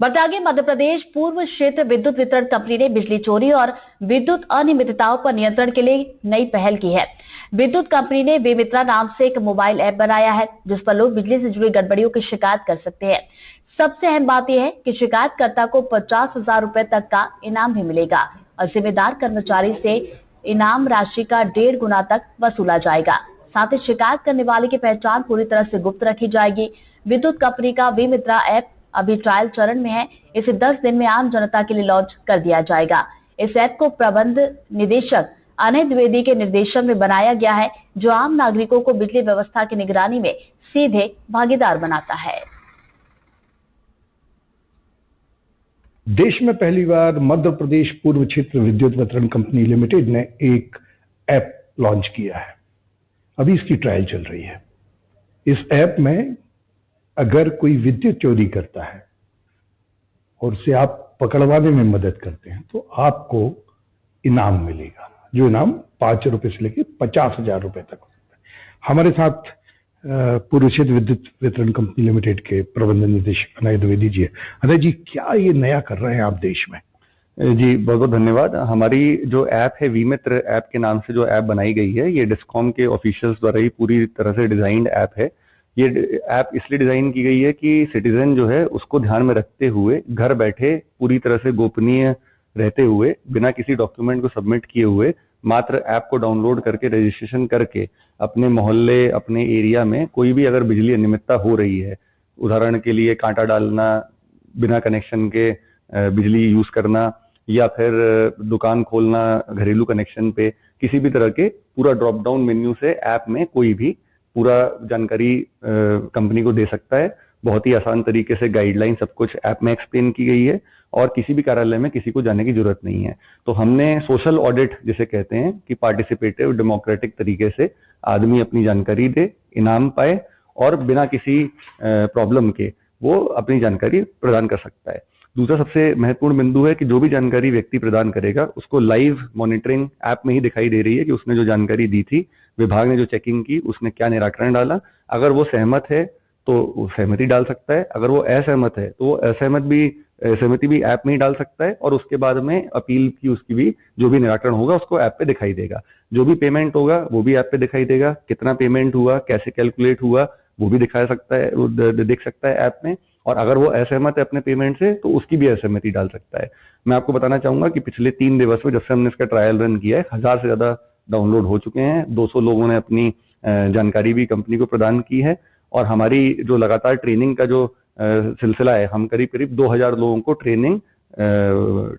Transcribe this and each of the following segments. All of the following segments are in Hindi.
बढ़ते आगे, मध्य प्रदेश पूर्व क्षेत्र विद्युत वितरण कंपनी ने बिजली चोरी और विद्युत अनियमितताओं पर नियंत्रण के लिए नई पहल की है। विद्युत कंपनी ने विमित्रा नाम से एक मोबाइल ऐप बनाया है, जिस पर लोग बिजली से जुड़ी गड़बड़ियों की शिकायत कर सकते हैं। सबसे अहम बात यह है कि शिकायतकर्ता को 50,000 रुपए तक का इनाम भी मिलेगा और जिम्मेदार कर्मचारी से इनाम राशि का 1.5 गुना तक वसूला जाएगा। साथ ही शिकायत करने वाले की पहचान पूरी तरह से गुप्त रखी जाएगी। विद्युत कंपनी का विमित्रा ऐप अभी ट्रायल चरण में है। इसे 10 दिन में आम जनता के लिए लॉन्च कर दिया जाएगा। इस ऐप को प्रबंध निदेशक अनय द्विवेदी के निर्देशन में बनाया गया है, जो आम नागरिकों को बिजली व्यवस्था की निगरानी में सीधे भागीदार बनाता है। देश में पहली बार मध्य प्रदेश पूर्व क्षेत्र विद्युत वितरण कंपनी लिमिटेड ने एक ऐप लॉन्च किया है। अभी इसकी ट्रायल चल रही है। इस ऐप में अगर कोई विद्युत चोरी करता है और उसे आप पकड़वाने में मदद करते हैं तो आपको इनाम मिलेगा, जो इनाम 5 रुपए से लेकर 50,000 रुपए तक हो सकता है। हमारे साथ पूर्व क्षेत्र विद्युत वितरण कंपनी लिमिटेड के प्रबंध निदेशक अनय द्विवेदी जी है। अनय जी, क्या ये नया कर रहे हैं आप देश में? जी, बहुत बहुत धन्यवाद। हमारी जो ऐप है विमित्र ऐप के नाम से जो ऐप बनाई गई है, ये डिस्कॉम के ऑफिशियल्स द्वारा ही पूरी तरह से डिजाइंड ऐप है। ये ऐप इसलिए डिजाइन की गई है कि सिटीजन जो है उसको ध्यान में रखते हुए घर बैठे पूरी तरह से गोपनीय रहते हुए बिना किसी डॉक्यूमेंट को सबमिट किए हुए मात्र ऐप को डाउनलोड करके रजिस्ट्रेशन करके अपने मोहल्ले, अपने एरिया में कोई भी अगर बिजली अनियमितता हो रही है, उदाहरण के लिए कांटा डालना, बिना कनेक्शन के बिजली यूज करना या फिर दुकान खोलना घरेलू कनेक्शन पे, किसी भी तरह के पूरा ड्रॉप डाउन मेन्यू से ऐप में कोई भी पूरा जानकारी कंपनी को दे सकता है। बहुत ही आसान तरीके से गाइडलाइन सब कुछ ऐप में एक्सप्लेन की गई है और किसी भी कार्यालय में किसी को जाने की जरूरत नहीं है। तो हमने सोशल ऑडिट जिसे कहते हैं कि पार्टिसिपेटिव डेमोक्रेटिक तरीके से आदमी अपनी जानकारी दे, इनाम पाए और बिना किसी प्रॉब्लम के वो अपनी जानकारी प्रदान कर सकता है। दूसरा सबसे महत्वपूर्ण बिंदु है कि जो भी जानकारी व्यक्ति प्रदान करेगा उसको लाइव मॉनिटरिंग ऐप में ही दिखाई दे रही है कि उसने जो जानकारी दी थी, विभाग ने जो चेकिंग की, उसने क्या निराकरण डाला। अगर वो सहमत है तो वो सहमति डाल सकता है, अगर वो असहमत है तो वो असहमति भी ऐप में ही डाल सकता है और उसके बाद में अपील की उसकी भी जो भी निराकरण होगा उसको ऐप पे दिखाई देगा। जो भी पेमेंट होगा वो भी ऐप पे दिखाई देगा, कितना पेमेंट हुआ, कैसे कैलकुलेट हुआ वो भी दिखा सकता है, देख सकता है ऐप में। और अगर वो असहमत है अपने पेमेंट से तो उसकी भी असहमति डाल सकता है। मैं आपको बताना चाहूंगा कि पिछले 3 दिवस में जब से हमने इसका ट्रायल रन किया है, 1000 से ज्यादा डाउनलोड हो चुके हैं। 200 लोगों ने अपनी जानकारी भी कंपनी को प्रदान की है और हमारी जो लगातार ट्रेनिंग का जो सिलसिला है, हम करीब करीब 2000 लोगों को ट्रेनिंग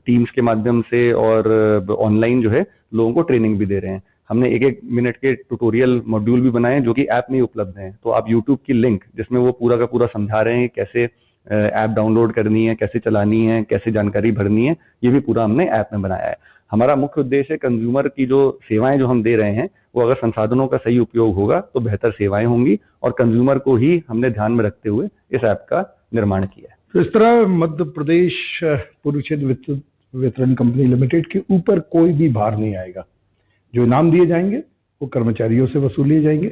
टीम्स के माध्यम से और ऑनलाइन जो है लोगों को ट्रेनिंग भी दे रहे हैं। हमने 1-1 मिनट के ट्यूटोरियल मॉड्यूल भी बनाए जो कि ऐप में ही उपलब्ध हैं। तो आप यूट्यूब की लिंक जिसमें वो पूरा का पूरा समझा रहे हैं कैसे ऐप डाउनलोड करनी है, कैसे चलानी है, कैसे जानकारी भरनी है, ये भी पूरा हमने ऐप में बनाया है। हमारा मुख्य उद्देश्य है कंज्यूमर की जो सेवाएं जो हम दे रहे हैं वो अगर संसाधनों का सही उपयोग होगा तो बेहतर सेवाएं होंगी और कंज्यूमर को ही हमने ध्यान में रखते हुए इस ऐप का निर्माण किया है। तो इस तरह मध्य प्रदेश पूर्व क्षेत्र विद्युत वितरण कंपनी लिमिटेड के ऊपर कोई भी भार नहीं आएगा। जो इनाम दिए जाएंगे वो कर्मचारियों से वसूले जाएंगे।